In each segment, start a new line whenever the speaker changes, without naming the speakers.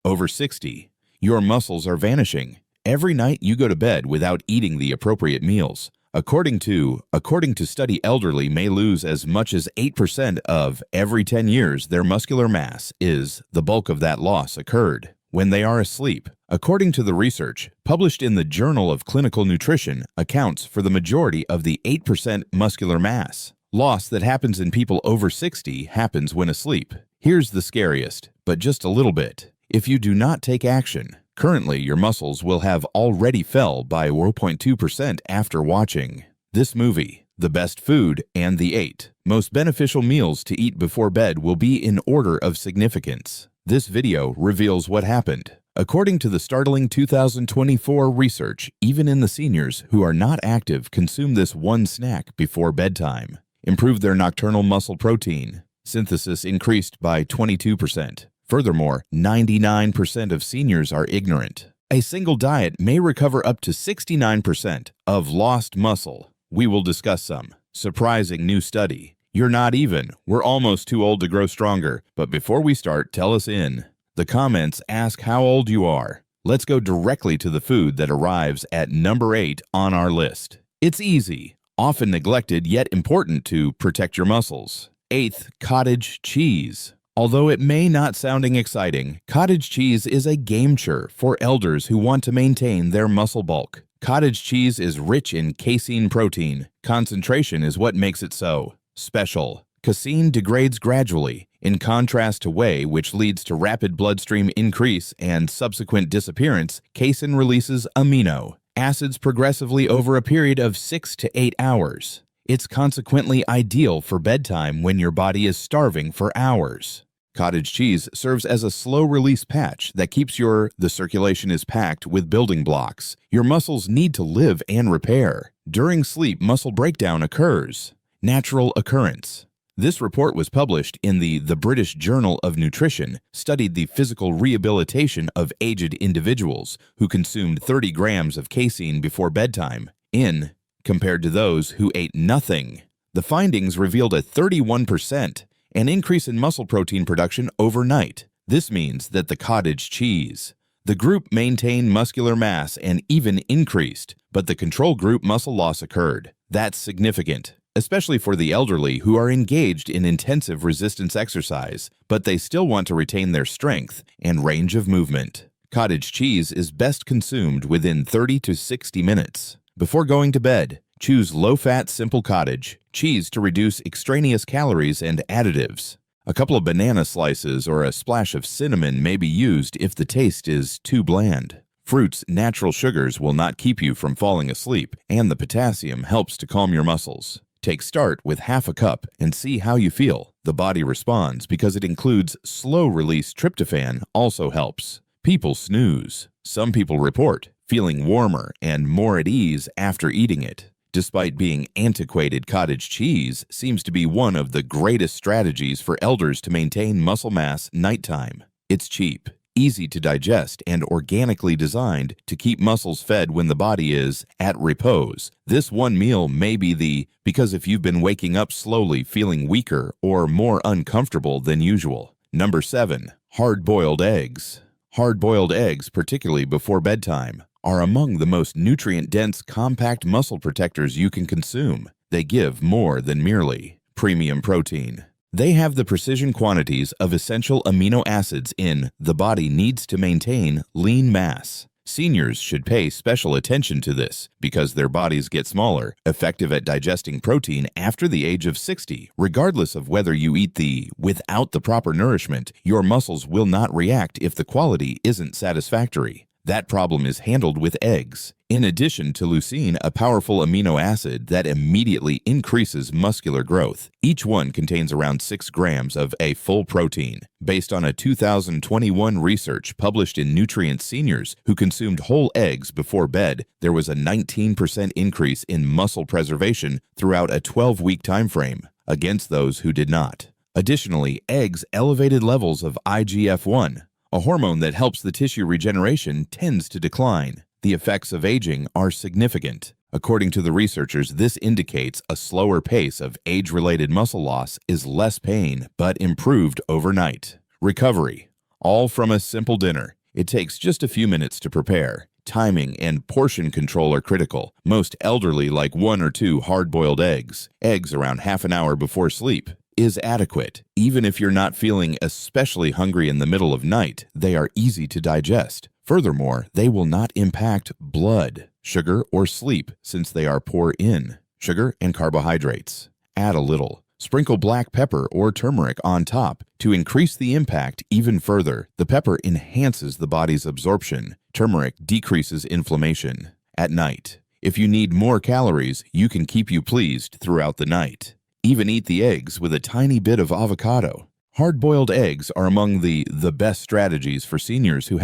Over 60. Your muscles are vanishing. Every night you go to bed without eating the appropriate meals. According to study, elderly may lose as much as 8% of every 10 years their muscular mass. The bulk of that loss occurred when they are asleep. According to the research published in the Journal of Clinical Nutrition, accounts for the majority of the 8% muscular mass loss that happens in people over 60 happens when asleep. Here's the scariest, but just a little bit. If you do not take action, currently your muscles will have already fell by 0.2% after watching this movie. The best food and the 8 most beneficial meals to eat before bed will be in order of significance. This video reveals what happened. According to the startling 2024 research, even in the seniors who are not active consume this one snack before bedtime. Improved their nocturnal muscle protein synthesis increased by 22%. Furthermore, 99% of seniors are ignorant. A single diet may recover up to 69% of lost muscle. We will discuss some surprising new study. You're not even. We're almost too old to grow stronger. But before we start, tell us in the comments, ask how old you are. Let's go directly to the food that arrives at number 8 on our list. It's easy, often neglected, yet important to protect your muscles. 8th, cottage cheese. Although it may not sounding exciting, cottage cheese is a game-changer for elders who want to maintain their muscle bulk. Cottage cheese is rich in casein protein. Concentration is what makes it so special. Casein degrades gradually, in contrast to whey, which leads to rapid bloodstream increase and subsequent disappearance. Casein releases amino acids progressively over a period of 6 to 8 hours. It's consequently ideal for bedtime when your body is starving for hours. Cottage cheese serves as a slow-release patch that keeps the circulation is packed with building blocks. Your muscles need to live and repair. During sleep, muscle breakdown occurs. Natural occurrence. This report was published in the British Journal of Nutrition, studied the physical rehabilitation of aged individuals who consumed 30 grams of casein before bedtime, compared to those who ate nothing. The findings revealed a 31% an increase in muscle protein production overnight. This means that the cottage cheese. The group maintained muscular mass and even increased, but the control group muscle loss occurred. That's significant, especially for the elderly who are engaged in intensive resistance exercise, but they still want to retain their strength and range of movement. Cottage cheese is best consumed within 30 to 60 minutes. Before going to bed, choose low-fat, simple cottage cheese to reduce extraneous calories and additives. A couple of banana slices or a splash of cinnamon may be used if the taste is too bland. Fruits' natural sugars will not keep you from falling asleep, and the potassium helps to calm your muscles. Start with half a cup and see how you feel. The body responds because it includes slow-release tryptophan also helps. People snooze. Some people report feeling warmer and more at ease after eating it. Despite being antiquated, cottage cheese seems to be one of the greatest strategies for elders to maintain muscle mass nighttime. It's cheap, easy to digest, and organically designed to keep muscles fed when the body is at repose. This one meal may be because if you've been waking up slowly feeling weaker or more uncomfortable than usual. Number 7, hard-boiled eggs. Hard-boiled eggs, particularly before bedtime, are among the most nutrient-dense compact muscle protectors you can consume. They give more than merely premium protein. They have the precision quantities of essential amino acids the body needs to maintain lean mass. Seniors should pay special attention to this because their bodies get smaller, effective at digesting protein after the age of 60. Regardless of whether you eat without the proper nourishment, your muscles will not react if the quality isn't satisfactory. That problem is handled with eggs. In addition to leucine, a powerful amino acid that immediately increases muscular growth, each one contains around 6 grams of a full protein. Based on a 2021 research published in Nutrient Seniors who consumed whole eggs before bed, there was a 19% increase in muscle preservation throughout a 12-week time frame against those who did not. Additionally, eggs' elevated levels of IGF-1, a hormone that helps the tissue regeneration, tends to decline. The effects of aging are significant. According to the researchers, this indicates a slower pace of age-related muscle loss is less pain, but improved overnight. Recovery. all from a simple dinner. It takes just a few minutes to prepare. Timing and portion control are critical. Most elderly like 1 or 2 hard-boiled eggs around half an hour before sleep, is adequate. Even if you're not feeling especially hungry in the middle of night, they are easy to digest. Furthermore, they will not impact blood, sugar, or sleep since they are poor in sugar and carbohydrates. Add a little. Sprinkle black pepper or turmeric on top to increase the impact even further. The pepper enhances the body's absorption. Turmeric decreases inflammation. At night, if you need more calories, you can keep you pleased throughout the night. Even eat the eggs with a tiny bit of avocado. Hard-boiled eggs are among the best strategies for seniors who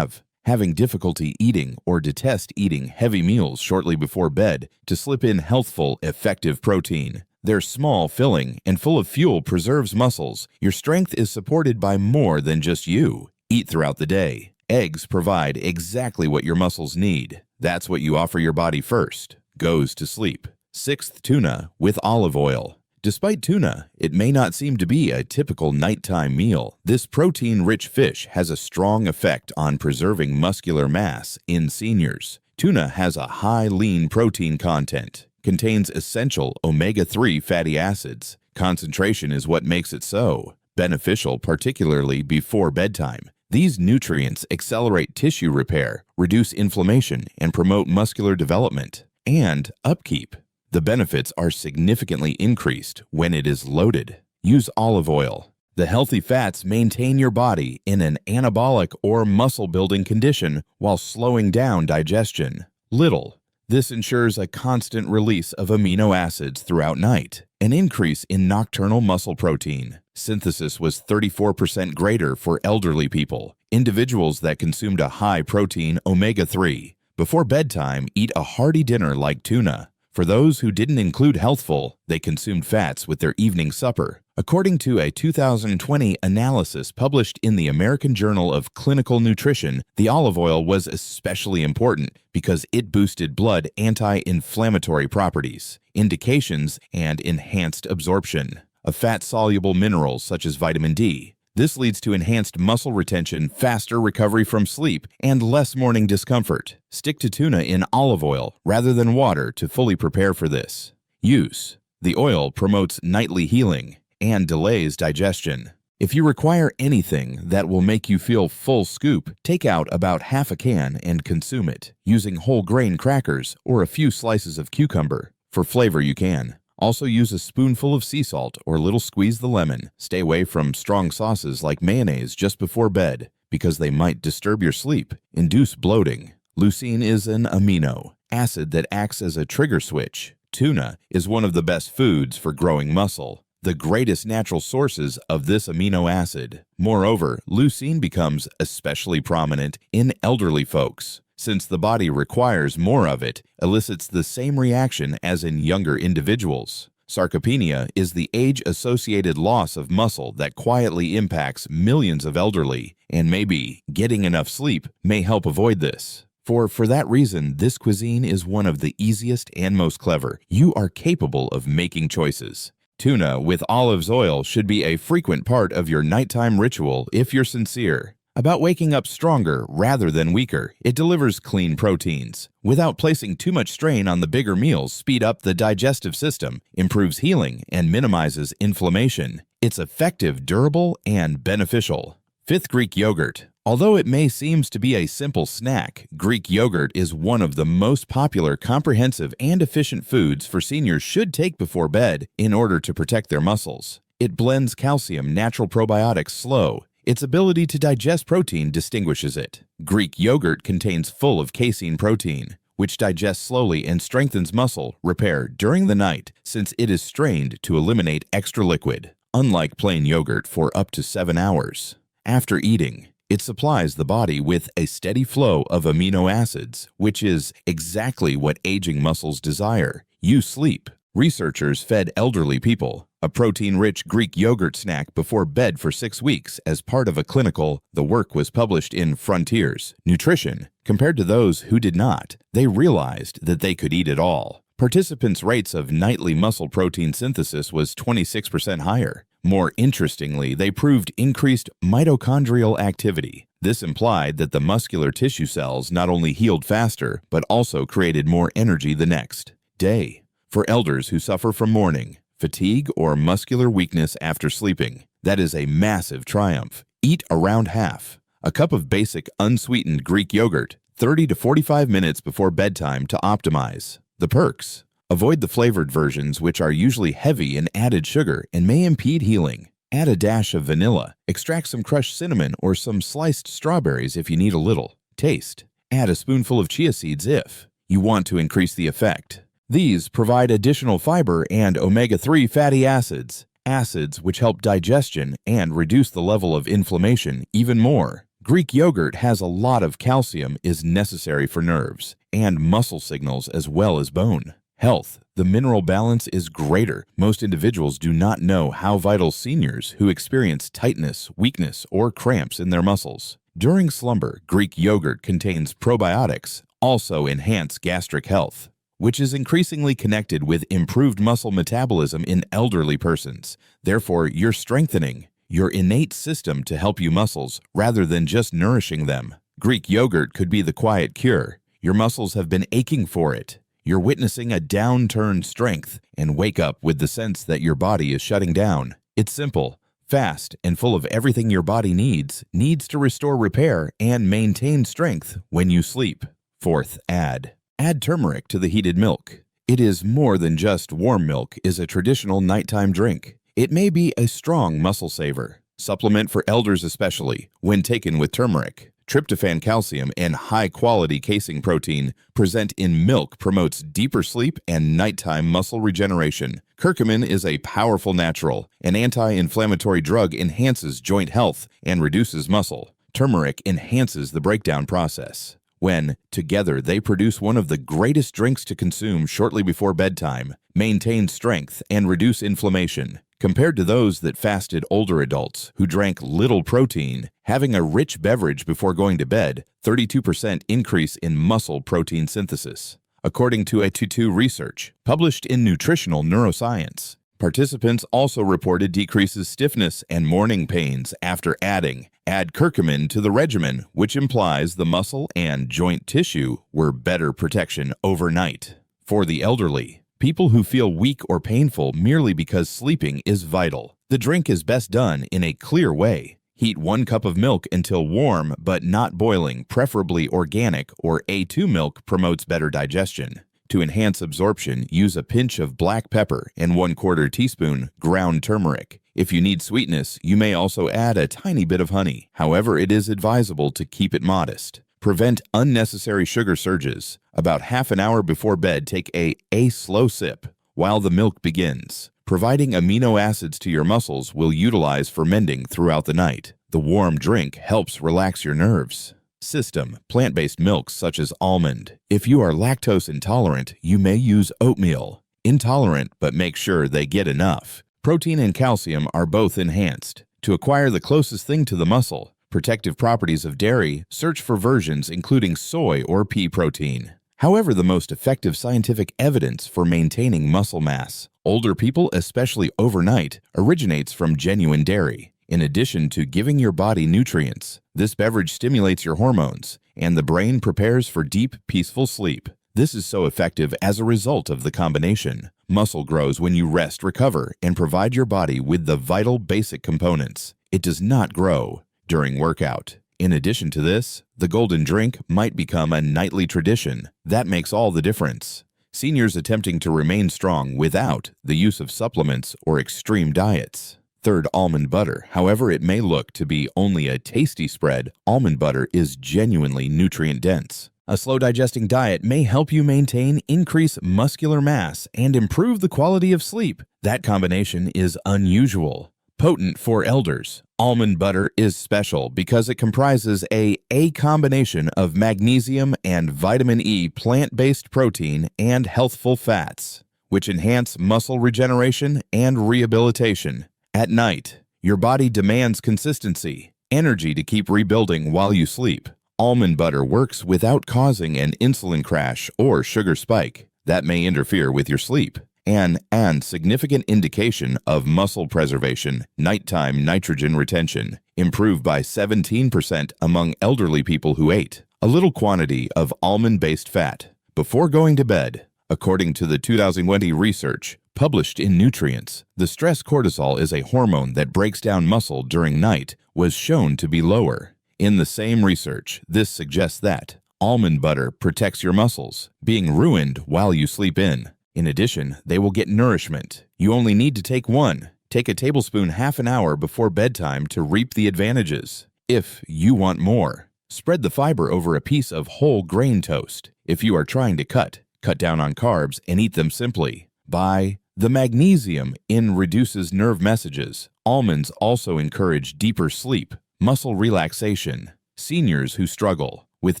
having difficulty eating or detest eating heavy meals shortly before bed to slip in healthful, effective protein. Their small, filling, and full of fuel preserves muscles. Your strength is supported by more than just you. Eat throughout the day. Eggs provide exactly what your muscles need. That's what you offer your body first. Goes to sleep. 6th, tuna with olive oil. Despite tuna, it may not seem to be a typical nighttime meal. This protein-rich fish has a strong effect on preserving muscular mass in seniors. Tuna has a high lean protein content. Contains essential omega-3 fatty acids. Concentration is what makes it so beneficial, particularly before bedtime. These nutrients accelerate tissue repair, reduce inflammation, and promote muscular development and upkeep. The benefits are significantly increased when it is loaded. Use olive oil. The healthy fats maintain your body in an anabolic or muscle-building condition while slowing down digestion. Little. This ensures a constant release of amino acids throughout night, an increase in nocturnal muscle protein. Synthesis was 34% greater for elderly people, individuals that consumed a high-protein omega-3. Before bedtime, eat a hearty dinner like tuna. For those who didn't include healthful, they consumed fats with their evening supper. According to a 2020 analysis published in the American Journal of Clinical Nutrition, the olive oil was especially important because it boosted blood anti-inflammatory properties, indications, and enhanced absorption of fat-soluble minerals such as vitamin D. This leads to enhanced muscle retention, faster recovery from sleep, and less morning discomfort. Stick to tuna in olive oil rather than water to fully prepare for this. Use. The oil promotes nightly healing and delays digestion. If you require anything that will make you feel full scoop, take out about half a can and consume it, using whole grain crackers or a few slices of cucumber. For flavor, you can. Also use a spoonful of sea salt or little squeeze the lemon. Stay away from strong sauces like mayonnaise just before bed because they might disturb your sleep, induce bloating. Leucine is an amino acid that acts as a trigger switch. Tuna is one of the best foods for growing muscle, the greatest natural sources of this amino acid. Moreover, leucine becomes especially prominent in elderly folks, since the body requires more of it, elicits the same reaction as in younger individuals. Sarcopenia is the age-associated loss of muscle that quietly impacts millions of elderly, and maybe getting enough sleep may help avoid this. For that reason, this cuisine is one of the easiest and most clever. You are capable of making choices. Tuna with olive oil should be a frequent part of your nighttime ritual if you're sincere about waking up stronger rather than weaker. It delivers clean proteins without placing too much strain on the bigger meals, speed up the digestive system, improves healing, and minimizes inflammation. It's effective, durable, and beneficial. 5th, Greek yogurt. Although it may seem to be a simple snack, Greek yogurt is one of the most popular, comprehensive, and efficient foods for seniors should take before bed in order to protect their muscles. It blends calcium, natural probiotics slow. Its ability to digest protein distinguishes it. Greek yogurt contains full of casein protein, which digests slowly and strengthens muscle repair during the night since it is strained to eliminate extra liquid, unlike plain yogurt for up to 7 hours. After eating, it supplies the body with a steady flow of amino acids, which is exactly what aging muscles desire. You sleep. Researchers fed elderly people a protein-rich Greek yogurt snack before bed for 6 weeks as part of a clinical. The work was published in Frontiers Nutrition. Compared to those who did not, they realized that they could eat it all. Participants' rates of nightly muscle protein synthesis was 26% higher. More interestingly, they proved increased mitochondrial activity. This implied that the muscular tissue cells not only healed faster, but also created more energy the next day. For elders who suffer from morning, fatigue, or muscular weakness after sleeping, that is a massive triumph. Eat around half. A cup of basic unsweetened Greek yogurt, 30 to 45 minutes before bedtime to optimize. The perks: avoid the flavored versions, which are usually heavy in added sugar and may impede healing. Add a dash of vanilla. Extract some crushed cinnamon or some sliced strawberries if you need a little. Taste: add a spoonful of chia seeds if you want to increase the effect. These provide additional fiber and omega-3 fatty acids, which help digestion and reduce the level of inflammation even more. Greek yogurt has a lot of calcium, is necessary for nerves and muscle signals as well as bone health. The mineral balance is greater. Most individuals do not know how vital seniors who experience tightness, weakness, or cramps in their muscles. During slumber, Greek yogurt contains probiotics, also enhance gastric health, which is increasingly connected with improved muscle metabolism in elderly persons. Therefore, you're strengthening your innate system to help you muscles rather than just nourishing them. Greek yogurt could be the quiet cure. Your muscles have been aching for it. You're witnessing a downturned strength and wake up with the sense that your body is shutting down. It's simple, fast, and full of everything your body needs to restore repair and maintain strength when you sleep. Fourth, add turmeric to the heated milk. It is more than just warm milk is a traditional nighttime drink. It may be a strong muscle saver. Supplement for elders especially when taken with turmeric. Tryptophan, calcium, and high-quality casein protein present in milk promotes deeper sleep and nighttime muscle regeneration. Curcumin is a powerful natural. An anti-inflammatory drug enhances joint health and reduces muscle. Turmeric enhances the breakdown process. When together they produce one of the greatest drinks to consume shortly before bedtime, maintain strength, and reduce inflammation. Compared to those that fasted older adults who drank little protein, having a rich beverage before going to bed, 32% increase in muscle protein synthesis. According to a Tutu research published in Nutritional Neuroscience, participants also reported decreases stiffness and morning pains after add curcumin to the regimen, which implies the muscle and joint tissue were better protection overnight. For the elderly, people who feel weak or painful merely because sleeping is vital, the drink is best done in a clear way. Heat 1 cup of milk until warm but not boiling, preferably organic or A2 milk promotes better digestion. To enhance absorption, use a pinch of black pepper and 1/4 teaspoon ground turmeric. If you need sweetness, you may also add a tiny bit of honey. However, it is advisable to keep it modest. Prevent unnecessary sugar surges. About half an hour before bed, take a slow sip while the milk begins. Providing amino acids to your muscles will utilize fermenting throughout the night. The warm drink helps relax your nerves system. Plant-based milks such as almond. If you are lactose intolerant, you may use oatmeal. Intolerant, but make sure they get enough. Protein and calcium are both enhanced. To acquire the closest thing to the muscle, protective properties of dairy, search for versions including soy or pea protein. However, the most effective scientific evidence for maintaining muscle mass, older people, especially overnight, originates from genuine dairy. In addition to giving your body nutrients, this beverage stimulates your hormones, and the brain prepares for deep, peaceful sleep. This is so effective as a result of the combination. Muscle grows when you rest, recover, and provide your body with the vital basic components. It does not grow during workout. In addition to this, the golden drink might become a nightly tradition. That makes all the difference. Seniors attempting to remain strong without the use of supplements or extreme diets. Third, almond butter. However, it may look to be only a tasty spread, almond butter is genuinely nutrient-dense. A slow-digesting diet may help you maintain, increase muscular mass, and improve the quality of sleep. That combination is unusual. Potent for elders. Almond butter is special because it comprises a combination of magnesium and vitamin E plant-based protein and healthful fats, which enhance muscle regeneration and rehabilitation. At night, your body demands consistency, energy to keep rebuilding while you sleep. Almond butter works without causing an insulin crash or sugar spike. that may interfere with your sleep. And significant indication of muscle preservation, nighttime nitrogen retention, improved by 17% among elderly people who ate a little quantity of almond-based fat before going to bed. According to the 2020 research published in Nutrients, the stress cortisol is a hormone that breaks down muscle during night was shown to be lower. In the same research, this suggests that almond butter protects your muscles, being ruined while you sleep in. In addition, they will get nourishment. You only need to take one. Take a tablespoon half an hour before bedtime to reap the advantages. If you want more, spread the fiber over a piece of whole grain toast. If you are trying to cut down on carbs and eat them simply. Buy the magnesium in reduces nerve messages. Almonds also encourage deeper sleep, muscle relaxation. Seniors who struggle with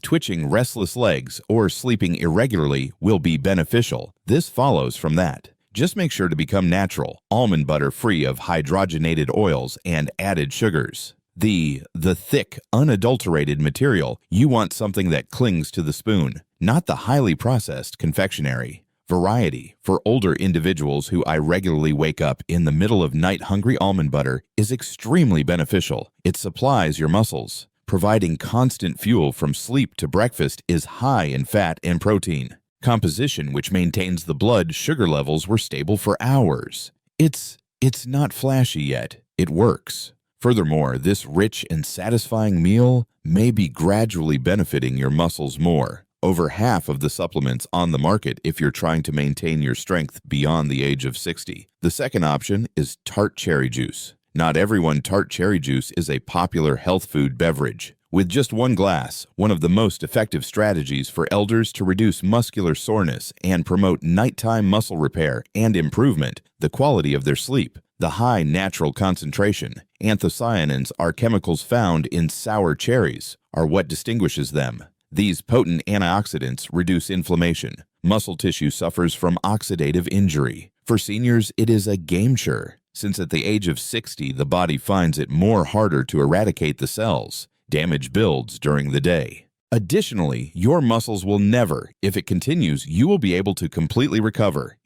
twitching restless legs or sleeping irregularly will be beneficial. This follows from that. Just make sure to become natural, almond butter free of hydrogenated oils and added sugars. The thick, unadulterated material, you want something that clings to the spoon, not the highly processed confectionery. Variety for older individuals who I regularly wake up in the middle of night hungry. Almond butter is extremely beneficial. It supplies your muscles. Providing constant fuel from sleep to breakfast is high in fat and protein. Composition which maintains the blood sugar levels were stable for hours. It's not flashy yet. It works. Furthermore, this rich and satisfying meal may be gradually benefiting your muscles more. Over half of the supplements on the market if you're trying to maintain your strength beyond the age of 60. The second option is tart cherry juice. Not everyone tart cherry juice is a popular health food beverage. With just one glass, one of the most effective strategies for elders to reduce muscular soreness and promote nighttime muscle repair and improvement the quality of their sleep. The high natural concentration, anthocyanins are chemicals found in sour cherries, are what distinguishes them. These potent antioxidants reduce inflammation. Muscle tissue suffers from oxidative injury. For seniors, it is a game changer, since at the age of 60, the body finds it more harder to eradicate the cells. Damage builds during the day. Additionally, your muscles will never, if it continues, you will be able to completely recover.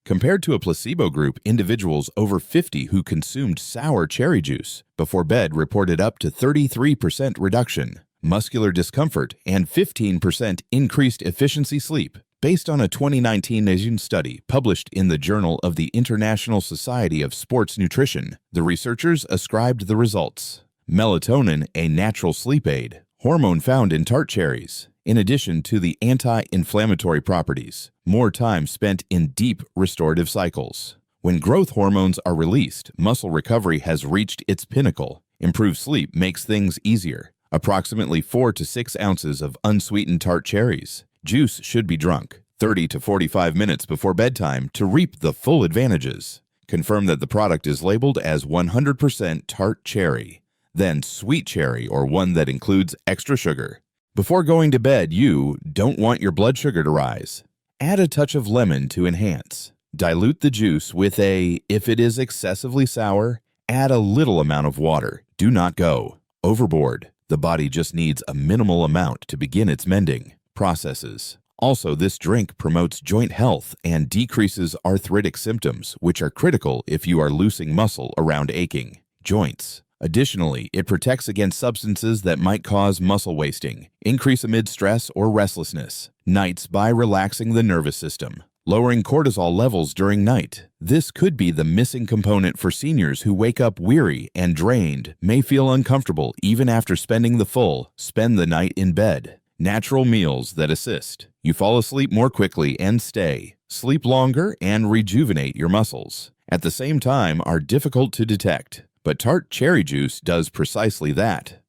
Compared to a placebo group, individuals over 50 who consumed sour cherry juice before bed reported up to 33% reduction, muscular discomfort, and 15% increased efficiency sleep. Based on a 2019 Asian study published in the Journal of the International Society of Sports Nutrition, the researchers ascribed the results. Melatonin, a natural sleep aid, hormone found in tart cherries, in addition to the anti-inflammatory properties, more time spent in deep restorative cycles. When growth hormones are released, muscle recovery has reached its pinnacle. Improved sleep makes things easier. Approximately 4 to 6 ounces of unsweetened tart cherries. Juice should be drunk 30 to 45 minutes before bedtime to reap the full advantages. Confirm that the product is labeled as 100% tart cherry, then sweet cherry or one that includes extra sugar. Before going to bed, you don't want your blood sugar to rise. Add a touch of lemon to enhance. Dilute the juice with if it is excessively sour, add a little amount of water. Do not go overboard. The body just needs a minimal amount to begin its mending processes. Also, this drink promotes joint health and decreases arthritic symptoms, which are critical if you are losing muscle around aching joints. Additionally, it protects against substances that might cause muscle wasting, increase amid stress or restlessness, nights by relaxing the nervous system, lowering cortisol levels during night. This could be the missing component for seniors who wake up weary and drained, may feel uncomfortable even after spend the night in bed. Natural meals that assist. You fall asleep more quickly and sleep longer and rejuvenate your muscles. At the same time, are difficult to detect. But tart cherry juice does precisely that.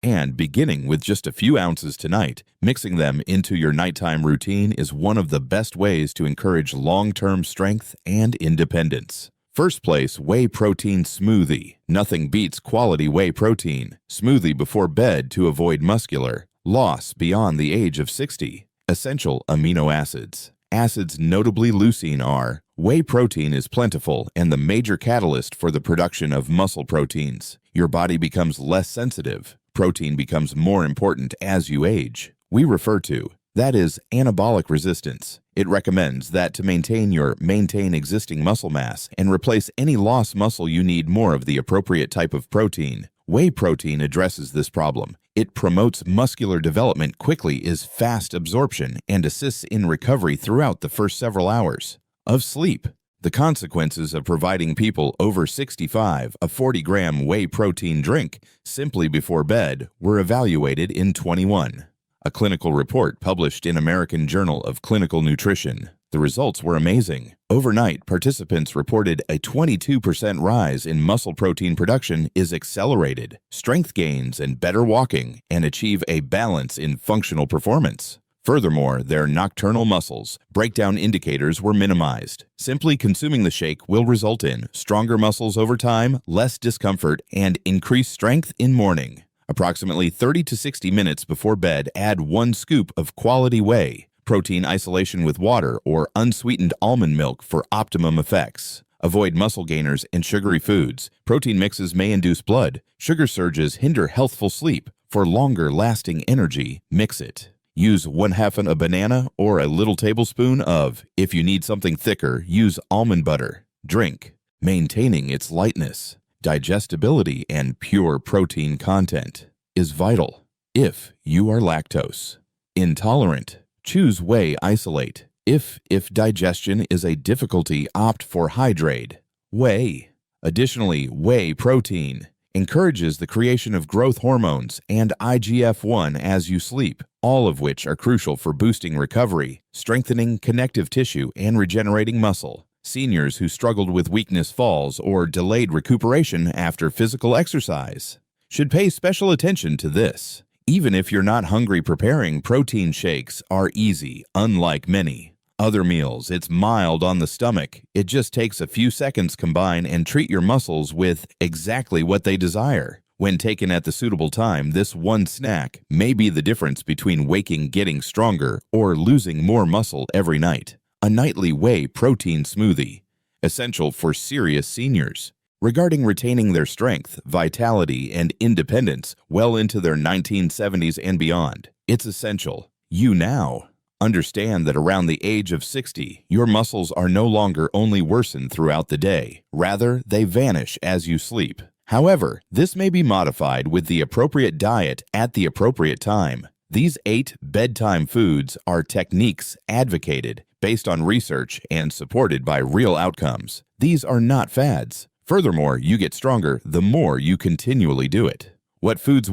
And beginning with just a few ounces tonight, mixing them into your nighttime routine is one of the best ways to encourage long-term strength and independence. First place, whey protein smoothie. Nothing beats quality whey protein. Smoothie before bed to avoid muscular loss beyond the age of 60. Essential amino acids. Acids, notably leucine, are. Whey protein is plentiful and the major catalyst for the production of muscle proteins. Your body becomes less sensitive. Protein becomes more important as you age. We refer to That is anabolic resistance. It recommends that to maintain existing muscle mass and replace any lost muscle, you need more of the appropriate type of protein. Whey protein addresses this problem. It promotes muscular development quickly, is fast absorption, and assists in recovery throughout the first several hours of sleep. The consequences of providing people over 65 a 40-gram whey protein drink simply before bed were evaluated in 21. A clinical report published in American Journal of Clinical Nutrition. The results were amazing. Overnight, participants reported a 22% rise in muscle protein production is accelerated, strength gains and better walking, and achieve a balance in functional performance. Furthermore, their nocturnal muscles breakdown indicators were minimized. Simply consuming the shake will result in stronger muscles over time, less discomfort, and increased strength in morning. Approximately 30 to 60 minutes before bed, add 1 scoop of quality whey protein isolation with water or unsweetened almond milk for optimum effects. Avoid muscle gainers and sugary foods. Protein mixes may induce blood. Sugar surges hinder healthful sleep. For longer-lasting energy, mix it. Use 1/2 a banana or a little tablespoon of. If you need something thicker, use almond butter. Drink, maintaining its lightness, digestibility, and pure protein content is vital. If you are lactose intolerant, choose whey isolate. If digestion is a difficulty, opt for hydrate. Whey. Additionally, whey protein encourages the creation of growth hormones and IGF-1 as you sleep, all of which are crucial for boosting recovery, strengthening connective tissue, and regenerating muscle. Seniors who struggled with weakness, falls, or delayed recuperation after physical exercise should pay special attention to this. Even if you're not hungry, preparing protein shakes are easy, unlike many other meals. It's mild on the stomach. It just takes a few seconds. Combine and treat your muscles with exactly what they desire. When taken at the suitable time, this one snack may be the difference between getting stronger, or losing more muscle every night. A nightly whey protein smoothie, essential for serious seniors. Regarding retaining their strength, vitality, and independence well into their 1970s and beyond, it's essential. You now understand that around the age of 60, your muscles are no longer only worsen throughout the day. Rather, they vanish as you sleep. However, this may be modified with the appropriate diet at the appropriate time. These 8 bedtime foods are techniques advocated based on research and supported by real outcomes. These are not fads. Furthermore, you get stronger the more you continually do it. What foods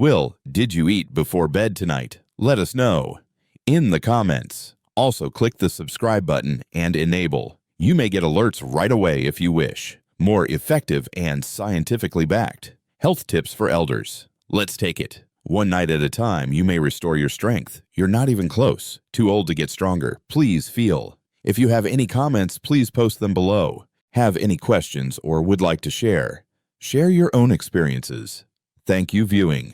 did you eat before bed tonight? Let us know in the comments. Also, click the subscribe button and enable. You may get alerts right away if you wish. More effective and scientifically backed health tips for elders. Let's take it. One night at a time, you may restore your strength. You're not even close. Too old to get stronger. Please feel. If you have any comments, please post them below. Have any questions or would like to share your own experiences. Thank you viewing.